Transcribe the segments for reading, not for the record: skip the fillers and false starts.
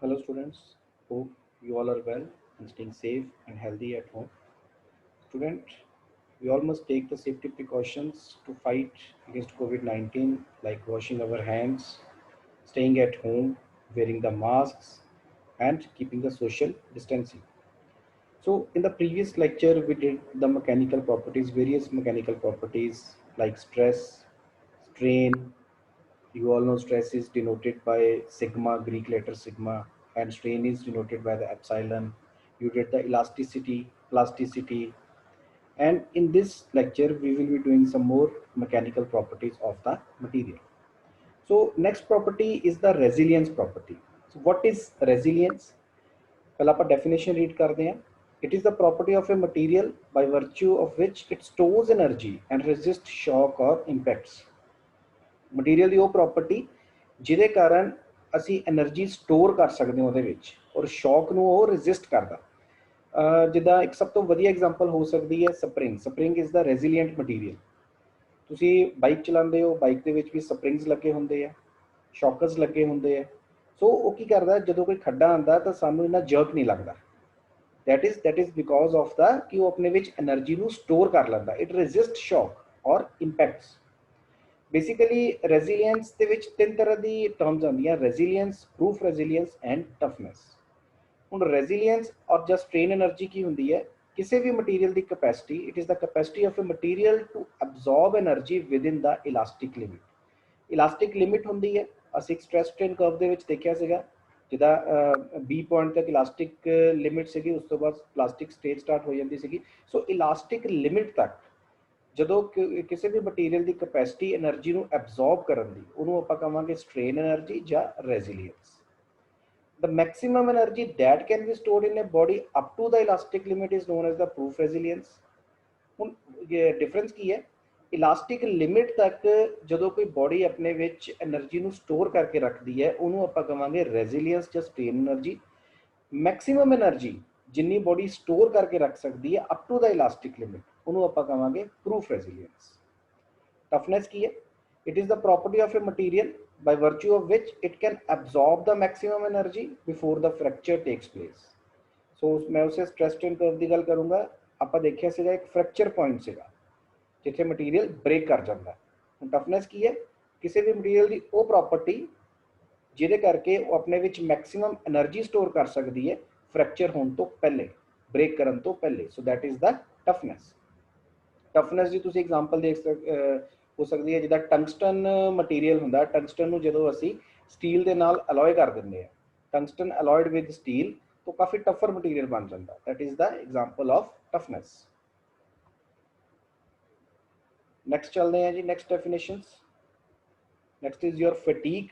Hello students, hope you all are well and staying safe and healthy at home. Student, we all must take the safety precautions to fight against COVID-19 like washing our hands, staying at home, wearing the masks and keeping the social distancing. So in the previous lecture we did the mechanical properties, various mechanical properties like stress, strain. You all know stress is denoted by sigma, Greek letter sigma, and strain is denoted by the epsilon. You did the elasticity, plasticity, and in this lecture, we will be doing some more mechanical properties of the material. So next property is the resilience property. So what is resilience? पहला आप definition read करते हैं. It is the property of a material by virtue of which it stores energy and resists shock or impacts. Material ਦੀ ਉਹ property ਜਿਹਦੇ ਕਾਰਨ ਅਸੀਂ energy store ਕਰ ਸਕਦੇ ਹਾਂ ਉਹਦੇ ਵਿੱਚ ਔਰ ਸ਼ੌਕ ਨੂੰ ਉਹ ਰੈਜ਼ਿਸਟ ਕਰਦਾ। ਜਿੱਦਾਂ ਇੱਕ ਸਭ ਤੋਂ ਵਧੀਆ ਐਗਜ਼ਾਮਪਲ ਹੋ ਸਕਦੀ ਹੈ spring. Spring is the resilient material. ਤੁਸੀਂ ਬਾਈਕ ਚਲਾਉਂਦੇ ਹੋ, ਬਾਈਕ ਦੇ ਵਿੱਚ ਵੀ ਸਪਰਿੰਗਸ ਲੱਗੇ ਹੁੰਦੇ ਆ, ਸ਼ੌਕਰਸ ਲੱਗੇ ਹੁੰਦੇ ਆ। ਸੋ ਉਹ ਕੀ ਕਰਦਾ, ਜਦੋਂ ਕੋਈ ਖੱਡਾ ਆਉਂਦਾ ਤਾਂ ਸਾਨੂੰ ਇੰਨਾ ਜਰਕ ਨਹੀਂ ਲੱਗਦਾ। that is because of the ਕਿ ਉਹ ਆਪਣੇ ਵਿੱਚ એનર્ਜੀ ਨੂੰ ਸਟੋਰ ਕਰ ਲੈਂਦਾ। ਇਟ ਰੈਜ਼ਿਸਟ ਸ਼ੌਕ ਔਰ ਇੰਪੈਕਟਸ। बेसिकली रेजिलियंस ਦੇ ਵਿੱਚ ਤਿੰਨ ਤਰ੍ਹਾਂ ਦੀ ਟਰਮਸ ਆਉਂਦੀਆਂ, ਰੈਜ਼ੀਲੀਐਂਸ, ਪ੍ਰੂਫ ਰੈਜ਼ੀਲੀਐਂਸ ਐਂਡ ਟਫਨੈਸ। ਹੁਣ ਰੈਜ਼ੀਲੀਐਂਸ ਔਰ ਜਾਂ ਸਟ੍ਰੇਨ એનર્ਜੀ ਕੀ ਹੁੰਦੀ ਹੈ? ਕਿਸੇ ਵੀ ਮਟੀਰੀਅਲ ਦੀ capacity, it is the capacity of a material to absorb energy within the elastic limit. Elastic limit ਹੁੰਦੀ ਹੈ, ਅਸੀਂ ਇੱਕ ਸਟ੍ਰੈਸ ਸਟ੍ਰੇਨ ਕਰਵ ਦੇ ਵਿੱਚ ਦੇਖਿਆ ਸੀਗਾ, ਜਿੱਦਾਂ ਬੀ ਪੁਆਇੰਟ ਤੱਕ ਇਲਾਸਟਿਕ ਲਿਮਿਟ ਸੀਗੀ, ਉਸ ਤੋਂ ਬਾਅਦ ਪਲਾਸਟਿਕ ਸਟੇਜ ਸਟਾਰਟ ਹੋ ਜਾਂਦੀ ਸੀਗੀ। ਸੋ ਇਲਾਸਟਿਕ ਲਿਮਿਟ ਤੱਕ ਜਦੋਂ ਕਿਸੇ ਵੀ ਮਟੀਰੀਅਲ ਦੀ ਕੈਪੈਸਿਟੀ એનર્ਜੀ ਨੂੰ ਐਬਜ਼ੌਰਬ ਕਰਨ ਦੀ, ਉਹਨੂੰ ਆਪਾਂ ਕਹਾਂਗੇ ਸਟ੍ਰੇਨ એનર્ਜੀ ਜਾਂ ਰੈਜ਼ੀਲੀਐਂਸ। The maximum energy that can be stored in a body up to the elastic limit is known as the proof resilience. ਹੁਣ ਡਿਫਰੈਂਸ ਕੀ ਹੈ? ਇਲਾਸਟਿਕ ਲਿਮਿਟ ਤੱਕ ਜਦੋਂ ਕੋਈ ਬੋਡੀ ਆਪਣੇ ਵਿੱਚ એનર્ਜੀ ਨੂੰ ਸਟੋਰ ਕਰਕੇ ਰੱਖਦੀ ਹੈ, ਉਹਨੂੰ ਆਪਾਂ ਕਹਾਂਗੇ ਰੈਜ਼ੀਲੀਐਂਸ ਜਾਂ ਸਟ੍ਰੇਨ એનર્ਜੀ। ਮੈਕਸਿਮਮ એનર્ਜੀ ਜਿੰਨੀ ਬੋਡੀ ਸਟੋਰ ਕਰਕੇ ਰੱਖ ਸਕਦੀ ਹੈ up to the elastic limit, ਉਹਨੂੰ ਆਪਾਂ ਕਹਾਂਗੇ ਪ੍ਰੂਫ ਰੈਜ਼ੀਲੀਐਂਸ। ਟਫਨੈਸ ਕੀ ਹੈ? It is the property of a material by virtue of which it can absorb the maximum energy before the fracture takes place. So मैं उसे stress strain curve ਦੀ ਗੱਲ ਕਰੂੰਗਾ। ਆਪਾਂ ਦੇਖਿਆ ਸੀਗਾ ਇੱਕ fracture point ਸੀਗਾ ਜਿੱਥੇ ਮਟੀਰੀਅਲ ਬ੍ਰੇਕ ਕਰ ਜਾਂਦਾ। ਹੁਣ ਟਫਨੈਸ ਕੀ ਹੈ? ਕਿਸੇ ਵੀ ਮਟੀਰੀਅਲ ਦੀ ਉਹ ਪ੍ਰਾਪਰਟੀ ਜਿਹਦੇ ਕਰਕੇ ਉਹ ਆਪਣੇ ਵਿੱਚ ਮੈਕਸਿਮਮ એનર્ਜੀ ਸਟੋਰ ਕਰ ਸਕਦੀ ਹੈ ਫ੍ਰੈਕਚਰ ਹੋਣ ਤੋਂ ਪਹਿਲੇ, ਬ੍ਰੇਕ ਕਰਨ ਤੋਂ ਪਹਿਲੇ। ਸੋ ਦੈਟ ਇਜ਼ ਦਾ ਟਫਨੈਸ। ਟਫਨੈਸ ਦੀ ਤੁਸੀਂ ਐਗਜ਼ਾਮਪਲ ਦੇਖ ਹੋ ਸਕਦੀ ਹੈ, ਜਿੱਦਾਂ ਟੰਗਸਟਨ ਮਟੀਰੀਅਲ ਹੁੰਦਾ, ਟੰਗਸਟਨ ਨੂੰ ਜਦੋਂ ਅਸੀਂ ਸਟੀਲ ਦੇ ਨਾਲ ਅਲੋਏ ਕਰ ਦਿੰਦੇ ਆ, ਟੰਗਸਟਨ ਅਲੋਇਡ ਵਿਦ ਸਟੀਲ, ਤਾਂ ਕਾਫੀ ਟਫਰ ਮਟੀਰੀਅਲ ਬਣ ਜਾਂਦਾ। That is the example of toughness. Next ਚੱਲਦੇ ਹਾਂ ਜੀ, next definitions. Next is your fatigue.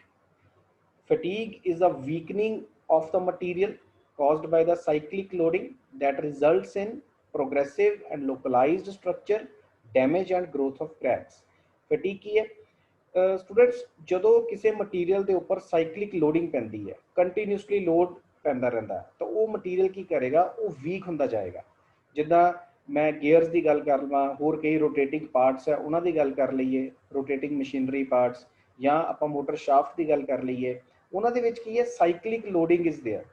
Fatigue is a weakening of the material caused by the cyclic loading that results in progressive and localized structure damage and growth of cracks. Fatigue ਕੀ ਹੈ? Students, ਜਦੋਂ ਕਿਸੇ material ਦੇ ਉੱਪਰ ਸਾਈਕਲਿਕ loading ਪੈਂਦੀ ਹੈ, continuously load ਪੈਂਦਾ ਰਹਿੰਦਾ, ਤਾਂ ਉਹ ਮਟੀਰੀਅਲ ਕੀ ਕਰੇਗਾ? ਉਹ ਵੀਕ ਹੁੰਦਾ ਜਾਏਗਾ। ਜਿੱਦਾਂ ਮੈਂ ਗੇਅਰਸ ਦੀ ਗੱਲ ਕਰ ਲਵਾਂ, ਹੋਰ ਕਈ ਰੋਟੇਟਿੰਗ ਪਾਰਟਸ ਹੈ ਉਹਨਾਂ ਦੀ ਗੱਲ ਕਰ ਲਈਏ, ਰੋਟੇਟਿੰਗ ਮਸ਼ੀਨਰੀ ਪਾਰਟਸ, ਜਾਂ ਆਪਾਂ ਮੋਟਰ ਸ਼ਾਫਟ ਦੀ ਗੱਲ ਕਰ ਲਈਏ, ਉਹਨਾਂ ਦੇ ਵਿੱਚ ਕੀ ਹੈ? ਸਾਈਕਲਿਕ ਲੋਡਿੰਗ ਇਜ਼ ਦੇਅਰ।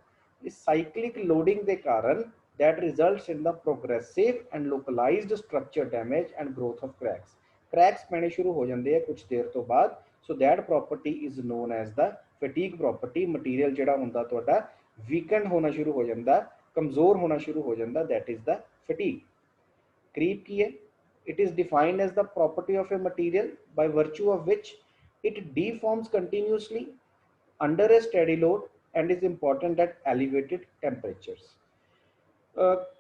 ਇਸ ਸਾਈਕਲਿਕ ਲੋਡਿੰਗ ਦੇ ਕਾਰਨ that results in the progressive and localized structure damage and growth of cracks. cracks ਪੈਣੇ ਸ਼ੁਰੂ ਹੋ ਜਾਂਦੇ ਆ ਕੁਝ ਦੇਰ ਤੋਂ ਬਾਅਦ। so that property is known as the fatigue property. Material ਜਿਹੜਾ ਹੁੰਦਾ ਤੁਹਾਡਾ ਵੀਕਨ ਹੋਣਾ ਸ਼ੁਰੂ ਹੋ ਜਾਂਦਾ, ਕਮਜ਼ੋਰ ਹੋਣਾ ਸ਼ੁਰੂ ਹੋ ਜਾਂਦਾ, that is the fatigue. creep ਕੀ ਹੈ? it is defined as the property of a material by virtue of which it deforms continuously under a steady load and is important at elevated temperatures.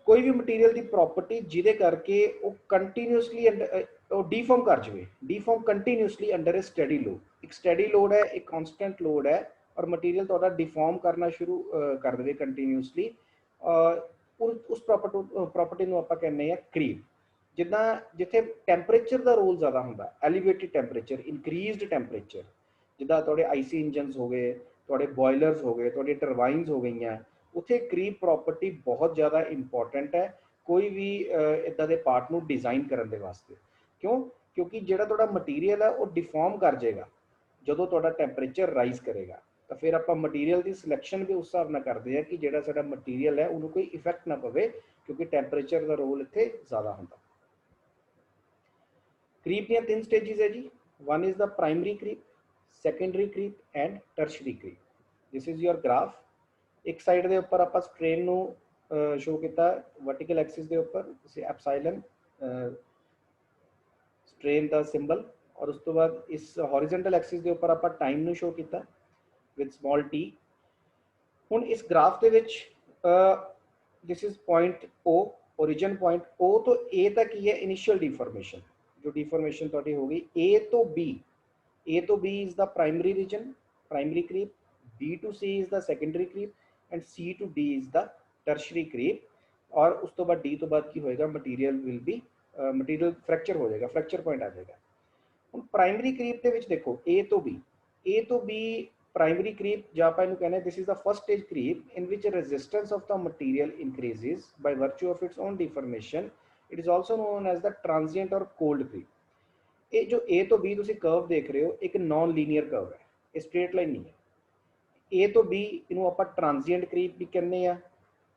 ਕੋਈ ਵੀ material ਦੀ property ਜਿਹਦੇ ਕਰਕੇ ਉਹ continuously ਉਹ ਡੀਫਾਰਮ ਕਰ ਜਾਵੇ, ਡੀਫਾਰਮ continuously under ਅ study load. ਇੱਕ study load ਹੈ, ਇੱਕ ਕਨਸਟੈਂਟ ਲੋਡ ਹੈ, ਔਰ ਮਟੀਰੀਅਲ ਤੁਹਾਡਾ ਡਿਫਾਰਮ ਕਰਨਾ ਸ਼ੁਰੂ ਕਰ ਦੇਵੇ ਕੰਟੀਨਿਊਸਲੀ, ਉਸ ਪ੍ਰਾਪਰਟੀ ਨੂੰ ਆਪਾਂ ਕਹਿੰਦੇ ਹਾਂ ਕਰੀਪ। ਜਿੱਦਾਂ ਜਿੱਥੇ ਟੈਂਪਰੇਚਰ ਦਾ ਰੋਲ ਜ਼ਿਆਦਾ ਹੁੰਦਾ, ਐਲੀਵੇਟਿਡ ਟੈਂਪਰੇਚਰ, ਇਨਕਰੀਜ਼ਡ ਟੈਂਪਰੇਚਰ, ਜਿੱਦਾਂ ਤੁਹਾਡੇ ਆਈਸੀ ਇੰਜਨਸ ਹੋ ਗਏ, ਤੁਹਾਡੇ ਬੋਇਲਰਸ ਹੋ ਗਏ, ਤੁਹਾਡੀ ਟਰਬਾਈਨਸ ਹੋ ਗਈਆਂ, ਉੱਥੇ ਕਰੀਪ ਪ੍ਰੋਪਰਟੀ ਬਹੁਤ ਜ਼ਿਆਦਾ ਇੰਪੋਰਟੈਂਟ ਹੈ ਕੋਈ ਵੀ ਇੱਦਾਂ ਦੇ ਪਾਰਟ ਨੂੰ ਡਿਜ਼ਾਈਨ ਕਰਨ ਦੇ ਵਾਸਤੇ। ਕਿਉਂ? ਕਿਉਂਕਿ ਜਿਹੜਾ ਤੁਹਾਡਾ ਮਟੀਰੀਅਲ ਹੈ ਉਹ ਡਿਫਾਰਮ ਕਰ ਜਾਏਗਾ ਜਦੋਂ ਤੁਹਾਡਾ ਟੈਂਪਰੇਚਰ ਰਾਈਜ਼ ਕਰੇਗਾ। ਤਾਂ ਫਿਰ ਆਪਾਂ ਮਟੀਰੀਅਲ ਦੀ ਸਿਲੈਕਸ਼ਨ ਵੀ ਉਸ ਹਿਸਾਬ ਨਾਲ ਕਰਦੇ ਆ ਕਿ ਜਿਹੜਾ ਸਾਡਾ ਮਟੀਰੀਅਲ ਹੈ ਉਹਨੂੰ ਕੋਈ ਇਫੈਕਟ ਨਾ ਪਵੇ, ਕਿਉਂਕਿ ਟੈਂਪਰੇਚਰ ਦਾ ਰੋਲ ਇੱਥੇ ਜ਼ਿਆਦਾ ਹੁੰਦਾ। ਕਰੀਪ ਦੀਆਂ ਤਿੰਨ ਸਟੇजेस ਹੈ ਜੀ। One is the primary creep, secondary creep and tertiary creep. This is your graph. ਇੱਕ ਸਾਈਡ ਦੇ ਉੱਪਰ ਆਪਾਂ ਸਟ੍ਰੇਨ ਨੂੰ ਸ਼ੋ ਕੀਤਾ ਵਰਟੀਕਲ ਐਕਸਿਸ ਦੇ ਉੱਪਰ, ਤੁਸੀਂ ਐਪਸਾਈਲਨ ਸਟ੍ਰੇਨ ਦਾ ਸਿੰਬਲ, ਔਰ ਉਸ ਤੋਂ ਬਾਅਦ ਇਸ ਹॉरिजॉन्टल ਐਕਸਿਸ ਦੇ ਉੱਪਰ ਆਪਾਂ ਟਾਈਮ ਨੂੰ ਸ਼ੋ ਕੀਤਾ ਵਿਦ ਸਮਾਲ ਟੀ। ਹੁਣ ਇਸ ਗ੍ਰਾਫ ਦੇ ਵਿੱਚ this is point O, origin point O तो A तक ही है इनिशियल डिफॉर्मेशन, जो डिफॉर्मेशन थोड़ी हो गई A तो B is the primary region, primary creep, B to C is the secondary creep and C to D is the tertiary creep. और उस तो बाद D तो बाद की होएगा material will be material fracture हो जाएगा, फ्रैक्चर पॉइंट आ जाएगा। ਹੁਣ ਪ੍ਰਾਇਮਰੀ ਕਰੀਪ ਦੇ ਵਿੱਚ ਦੇਖੋ A ਤੋਂ B primary creep ਜਾਂ ਆਪਾਂ ਇਹਨੂੰ ਕਹਿੰਦੇ this is the first stage creep in which resistance of the material increases by virtue of its own deformation. It is also known as the transient or cold creep. ਇਹ ਜੋ A ਤੋਂ B ਤੁਸੀਂ curve ਦੇਖ ਰਹੇ ਹੋ ਇੱਕ ਨॉन linear curve ਹੈ, ਇਹ ਸਟ੍ਰੇਟ ਲਾਈਨ ਨਹੀਂ ਹੈ। A ਤੋਂ B ਇਹਨੂੰ ਆਪਾਂ ਟ੍ਰਾਂਜ਼ੀਐਂਟ ਕਰੀਪ ਵੀ ਕਹਿੰਦੇ ਆ,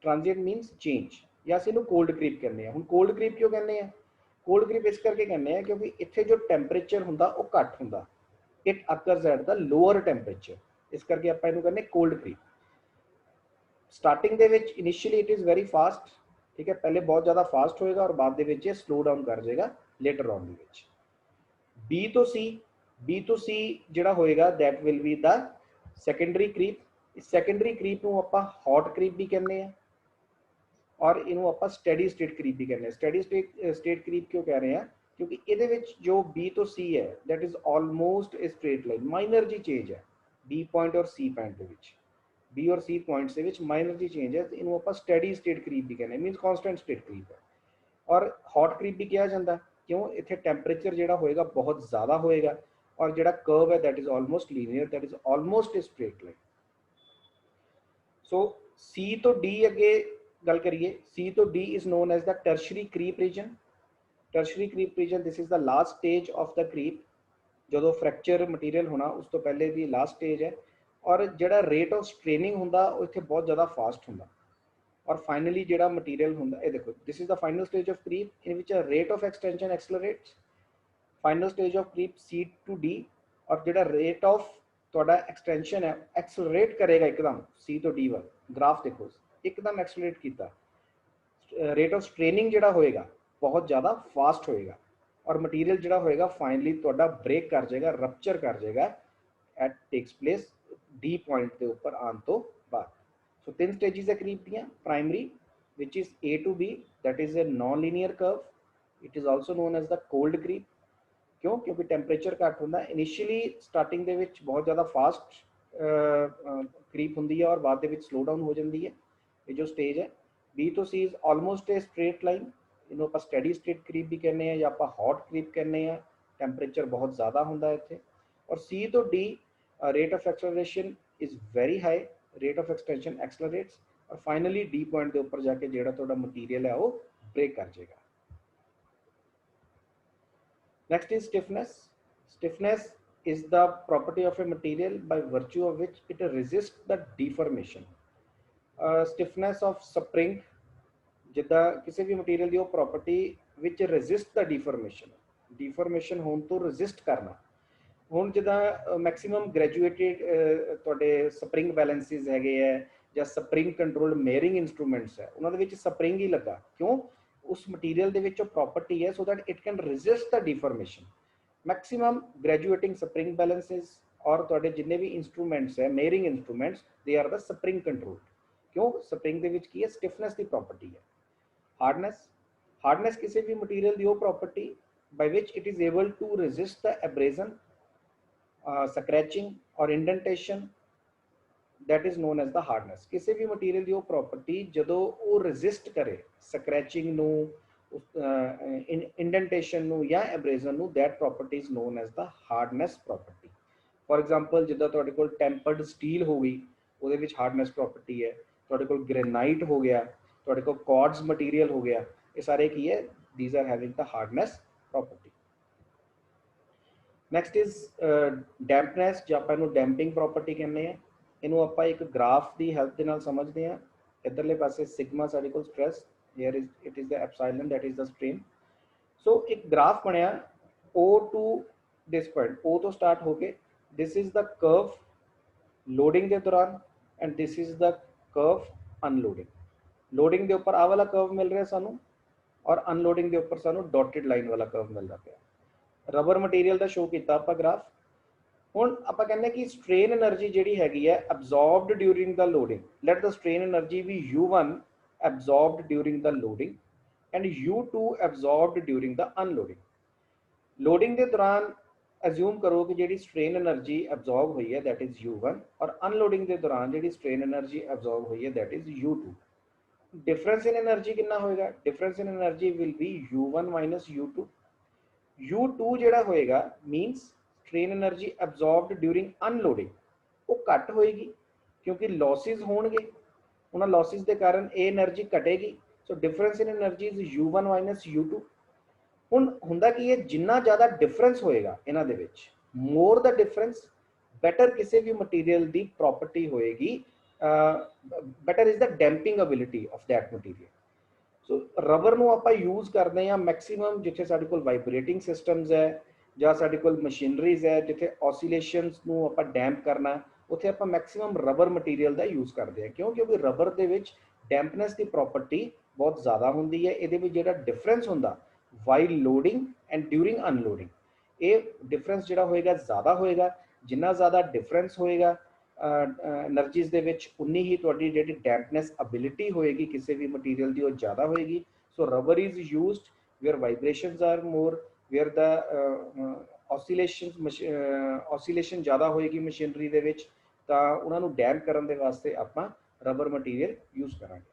ਟ੍ਰਾਂਜ਼ੀਐਂਟ ਮੀਨਸ ਚੇਂਜ, ਜਾਂ ਅਸੀਂ ਇਹਨੂੰ ਕੋਲਡ ਕਰੀਪ ਕਹਿੰਦੇ ਆ। ਹੁਣ ਕੋਲਡ ਕਰੀਪ ਕਿਉਂ ਕਹਿੰਦੇ ਆ? ਕੋਲਡ ਕਰੀਪ ਇਸ ਕਰਕੇ ਕਹਿੰਦੇ ਆ ਕਿਉਂਕਿ ਇੱਥੇ ਜੋ ਟੈਂਪਰੇਚਰ ਹੁੰਦਾ ਉਹ ਘੱਟ ਹੁੰਦਾ, it occurs at the lower temperature, ਇਸ ਕਰਕੇ ਆਪਾਂ ਇਹਨੂੰ ਕਹਿੰਦੇ ਕੋਲਡ ਕਰੀਪ। ਸਟਾਰਟਿੰਗ ਦੇ ਵਿੱਚ initially it is very fast, ਠੀਕ ਹੈ, ਪਹਿਲੇ ਬਹੁਤ ਜ਼ਿਆਦਾ ਫਾਸਟ ਹੋਏਗਾ ਔਰ ਬਾਅਦ ਦੇ ਵਿੱਚ ਇਹ ਸਲੋ ਡਾਊਨ ਕਰ ਜਾਏਗਾ ਲੇਟਰ ਔਨ ਦੇ ਵਿੱਚ। B ਤੋਂ C ਜਿਹੜਾ ਹੋਏਗਾ that will be the secondary creep। ਇਸ ਸੈਕੰਡਰੀ ਕਰੀਪ ਨੂੰ ਆਪਾਂ ਹੌਟ ਕਰੀਪ ਵੀ ਕਹਿੰਦੇ ਆ ਔਰ ਇਹਨੂੰ ਆਪਾਂ ਸਟੈਡੀ ਸਟੇਟ ਕਰੀਪ ਵੀ ਕਹਿੰਦੇ ਆ। ਸਟੈਡੀ ਸਟੇਟ ਕਰੀਪ ਕਿਉਂ ਕਹਿ ਰਹੇ ਆ? ਕਿਉਂਕਿ ਇਹਦੇ ਵਿੱਚ ਜੋ B ਤੋਂ C ਹੈ that is almost a straight line, minor ਜੀ ਚੇਂਜ ਹੈ B ਪੁਆਇੰਟ ਔਰ C ਪੁਆਇੰਟ ਦੇ ਵਿੱਚ, B ਔਰ C ਪੁਆਇੰਟਸ ਦੇ ਵਿੱਚ ਮਾਈਨਰ ਜੀ ਚੇਂਜ ਹੈ, ਇਹਨੂੰ ਆਪਾਂ ਸਟੈਡੀ ਸਟੇਟ ਕਰੀਪ ਵੀ ਕਹਿੰਦੇ, ਮੀਨਸ ਕਨਸਟੈਂਟ ਸਟੇਟ ਕਰੀਪ ਹੈ। ਔਰ ਹੌਟ ਕਰੀਪ ਵੀ ਕਿਹਾ ਜਾਂਦਾ ਕਿਉਂ? ਇੱਥੇ ਟੈਂਪਰੇਚਰ ਜਿਹੜਾ ਹੋਏਗਾ ਬਹੁਤ ਜ਼ਿਆਦਾ ਹੋਏਗਾ ਔਰ ਜਿਹੜਾ ਕਰਵ ਹੈ that is almost linear, that is almost a straight line। So C ਤੋਂ D ਅੱਗੇ ਗੱਲ ਕਰੀਏ, C ਤੋਂ D is known as the tertiary creep region। Tertiary creep region, this is the last stage of the creep, जो fracture material होना उस तो पहले भी लास्ट स्टेज है। और जो रेट ऑफ स्ट्रेनिंग होंदा वो इत्थे बहुत ज़्यादा फास्ट होंदा। और फाइनली जो मटीरियल होंदा, ये देखो this is the final stage of creep in which rate of extension accelerates. Final stage of creep C to D, और जो रेट ऑफ थोड़ा एक्सटेंशन है एक्सलरेट करेगा एकदम C तो D वाल। ग्राफ देखो एकदम एक्सलरेट किया, रेट ऑफ स्ट्रेनिंग जो होएगा बहुत ज़्यादा फास्ट होएगा और मटीरियल जो होएगा फाइनली थोड़ा ब्रेक कर जाएगा, रप्चर कर जाएगा at takes place D point के ऊपर आने तो बाद। सो तीन स्टेजेस है क्रीप दियाँ। Primary which is A to B, that is a non linear curve. It is also known as the cold creep. क्यों? क्योंकि टैंपरेचर घट होंदा। इनिशियली स्टार्टिंग दे विच बहुत ज़्यादा फास्ट क्रीप होंदी है और बाद दे विच स्लो डाउन हो जाती है। ये जो स्टेज है B to C is almost a straight line, इन्हों आप स्टडी स्टेट क्रीप भी कहने हैं या आप हॉट क्रीप कहने हैं, टैंपरेचर बहुत ज़्यादा होंदा है इत्थे। और C तो D rate of acceleration is very high, rate of extension accelerates, और फाइनली D पॉइंट के ऊपर जाके जो थोड़ा मटीरियल है वो ब्रेक कर जाएगा। Next is stiffness. Stiffness is the property of A material by virtue of which it resist the deformation. Stiffness of spring, जिदा किसी भी मटीरियल की property which resist the deformation होने तो रेजिस्ट करना। हुण जिदा मैक्सीमम ग्रेजुएटेड तुहाडे स्प्रिंग बैलेंसिस हैगे है या स्प्रिंग कंट्रोल्ड मेयरिंग इंस्ट्रूमेंट्स है, उन्होंने विच स्प्रिंग ही लगा। क्यों? उस मटीरियल दे विच प्रॉपर्टी है so that it can resist the deformation. Maximum graduating spring balances और तुहाडे जिन्ने भी इंस्ट्रूमेंट्स है measuring instruments, they are the spring controlled. क्यों? स्प्रिंग दे विच की है? स्टिफनेस की प्रॉपर्टी है। हार्डनेस किसी भी मटीरियल की property by which it is able to resist the abrasion, scratching और indentation, that is known as the hardness. किसी भी मटीरियल की प्रॉपर्टी जो वो रेजिस्ट करे स्क्रैचिंग नू, इंडेंटेशन नू या एब्रेजन नू, that property is known as the hardness property. For example जिदा तुहाडे कोल टैंपर्ड स्टील हो गई, वो हार्डनेस प्रॉपर्टी है। तुहाडे कोल ग्रेनाइट हो गया, तुहाडे कोल कॉर्ड्स मटीरियल हो गया, ये सारे की है, these are having the hardness property. Next is dampness, जो आप डैम्पिंग प्रॉपर्टी कहने हैं। ਇਹਨੂੰ ਆਪਾਂ ਇੱਕ ਗ੍ਰਾਫ ਦੀ ਹੈਲਪ ਦੇ ਨਾਲ ਸਮਝਦੇ ਹਾਂ। ਇੱਧਰਲੇ ਪਾਸੇ ਸਿਗਮਾ ਸਾਡੇ ਕੋਲ stress, here is it is the epsilon that is the strain. So ਇੱਕ ਗ੍ਰਾਫ ਬਣਿਆ O to this point, O ਤੋਂ ਸਟਾਰਟ ਹੋ ਕੇ this is the curve loading ਦੇ ਦੌਰਾਨ and this is the curve unloading। Loading ਦੇ ਉੱਪਰ ਆਹ ਵਾਲਾ ਕਰਵ ਮਿਲ ਰਿਹਾ ਸਾਨੂੰ, ਔਰ ਅਨਲੋਡਿੰਗ ਦੇ ਉੱਪਰ ਸਾਨੂੰ ਡੋਟਡ ਲਾਈਨ ਵਾਲਾ ਕਰਵ ਮਿਲਦਾ ਪਿਆ। ਰਬਰ ਮਟੀਰੀਅਲ ਦਾ ਸ਼ੋ ਕੀਤਾ ਆਪਾਂ ਗ੍ਰਾਫ। ਹੁਣ ਆਪਾਂ ਕਹਿੰਦੇ ਕਿ ਸਟ੍ਰੇਨ એનર્ਜੀ ਜਿਹੜੀ ਹੈਗੀ ਹੈ absorbed during the loading, let the strain energy ਵੀ U1 absorbed during the loading and U2 absorbed during the unloading। Loading ਦੇ ਦੌਰਾਨ ਅਸਿਊਮ ਕਰੋ ਕਿ ਜਿਹੜੀ ਸਟ੍ਰੇਨ એનર્ਜੀ ਅਬਜ਼ੌਰਬ ਹੋਈ ਹੈ ਦੈਟ ਇਜ਼ U1, ਔਰ ਅਨਲੋਡਿੰਗ ਦੇ ਦੌਰਾਨ ਜਿਹੜੀ ਸਟ੍ਰੇਨ એનર્ਜੀ ਅਬਜ਼ੌਰਬ ਹੋਈ ਹੈ that is U2। Difference in energy कितना होएगा? Difference in energy will be U1 minus U2। U2 ਜਿਹੜਾ ਹੋਏਗਾ means strain energy absorbed during unloading ਉਹ ਘੱਟ ਹੋਏਗੀ ਕਿਉਂਕਿ लॉसेस ਹੋਣਗੇ, ਉਹਨਾਂ लॉसेस ਦੇ ਕਾਰਨ ਇਹ એનર્ਜੀ ਘਟੇਗੀ। So difference in energy is U1 minus U2। ਹੁਣ ਹੁੰਦਾ ਕੀ ਹੈ, ਜਿੰਨਾ ਜ਼ਿਆਦਾ ਡਿਫਰੈਂਸ ਹੋਏਗਾ ਇਹਨਾਂ ਦੇ ਵਿੱਚ, ਮੋਰ ਦਾ ਡਿਫਰੈਂਸ ਬੈਟਰ ਕਿਸੇ ਵੀ ਮਟੀਰੀਅਲ ਦੀ ਪ੍ਰੋਪਰਟੀ ਹੋਏਗੀ, better is the damping ability of that material। So rubber ਨੂੰ ਆਪਾਂ ਯੂਜ਼ ਕਰਦੇ ਹਾਂ ਮੈਕਸਿਮਮ ਜਿੱਥੇ ਸਾਡੇ ਕੋਲ ਵਾਈਬ੍ਰੇਟਿੰਗ ਸਿਸਟਮਸ ਹੈ ਜਾਂ ਸਾਡੇ ਕੋਲ ਮਸ਼ੀਨਰੀਜ਼ ਹੈ, ਜਿੱਥੇ ਔਸੀਲੇਸ਼ਨਸ ਨੂੰ ਆਪਾਂ ਡੈਂਪ ਕਰਨਾ, ਉੱਥੇ ਆਪਾਂ ਮੈਕਸਿਮਮ ਰਬਰ ਮਟੀਰੀਅਲ ਦਾ ਯੂਜ਼ ਕਰਦੇ ਹਾਂ। ਕਿਉਂ? ਕਿਉਂਕਿ ਰਬਰ ਦੇ ਵਿੱਚ ਡੈਂਪਨੈਸ ਦੀ ਪ੍ਰੋਪਰਟੀ ਬਹੁਤ ਜ਼ਿਆਦਾ ਹੁੰਦੀ ਹੈ। ਇਹਦੇ ਵਿੱਚ ਜਿਹੜਾ ਡਿਫਰੈਂਸ ਹੁੰਦਾ while loading and during unloading, ਇਹ ਡਿਫਰੈਂਸ ਜਿਹੜਾ ਹੋਏਗਾ ਜ਼ਿਆਦਾ ਹੋਏਗਾ। ਜਿੰਨਾ ਜ਼ਿਆਦਾ ਡਿਫਰੈਂਸ ਹੋਏਗਾ एनर्जीज ਦੇ ਵਿੱਚ, ਉਨੀ ਹੀ ਤੁਹਾਡੀ ਜਿਹੜੀ ਡੈਂਪਨੈਸ ਅਬਿਲਿਟੀ ਹੋਏਗੀ ਕਿਸੇ ਵੀ ਮਟੀਰੀਅਲ ਦੀ ਉਹ ਜ਼ਿਆਦਾ ਹੋਏਗੀ। So rubber is used where vibrations are more, where the oscillation ਜ਼ਿਆਦਾ ਹੋਏਗੀ ਮਸ਼ੀਨਰੀ ਦੇ ਵਿੱਚ, ਤਾਂ ਉਹਨਾਂ ਨੂੰ ਡੈਂਪ ਕਰਨ ਦੇ ਵਾਸਤੇ ਆਪਾਂ ਰਬਰ ਮਟੀਰੀਅਲ ਯੂਜ਼ ਕਰਾਂਗੇ।